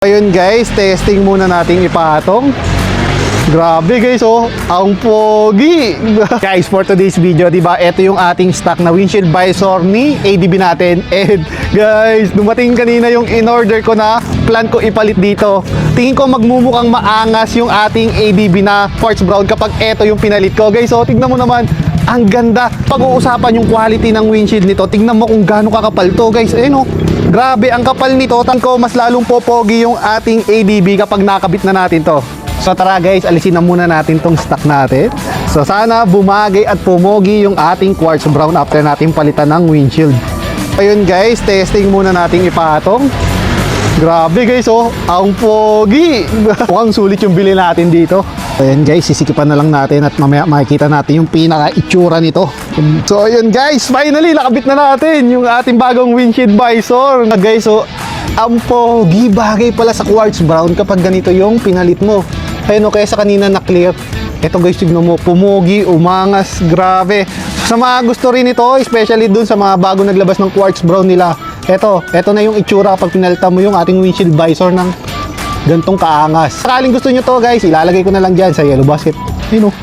Ayun guys, testing muna nating ipatong. Grabe guys, oh, ang pogi. Guys, for today's video, diba, ito yung ating stock na windshield visor ni ADB natin. And guys, dumating kanina yung in-order ko na plan ko ipalit dito. Tingin ko magmumukhang maangas yung ating ADB na quartz brown kapag ito yung pinalit ko. Guys, oh, tignan mo naman, ang ganda. Pag-uusapan yung quality ng windshield nito, tignan mo kung gaano kakapal to guys. Ayun, oh, grabe ang kapal nito. Tangko mas lalong popogi yung ating ADB kapag nakabit na natin to. So tara guys, alisin na muna natin tong stock natin. So sana bumagay at pumogi yung ating quartz brown after natin palitan ng windshield. Ayun guys, testing muna natin ipatong. Grabe guys, oh, ang pogi. Mukhang sulit yung bili natin dito. Ayan guys, sisikipan na lang natin at mamaya makikita natin yung pinaka-itsura nito. So ayun guys, finally nakabit na natin yung ating bagong windshield visor. Guys, oh, ang pogi, bagay pala sa quartz brown kapag ganito yung pinalit mo. Ayun, oh, kaya sa kanina na clear. Ito guys, tignan mo, pumogi, umangas, grabe. Sa mga gusto rin ito, especially dun sa mga bago naglabas ng quartz brown nila, eto na yung itsura kapag pinalitan mo yung ating windshield visor ng gantong kaangas. Sakaling gusto nyo to guys, ilalagay ko na lang dyan sa yellow basket. Ayun, oh.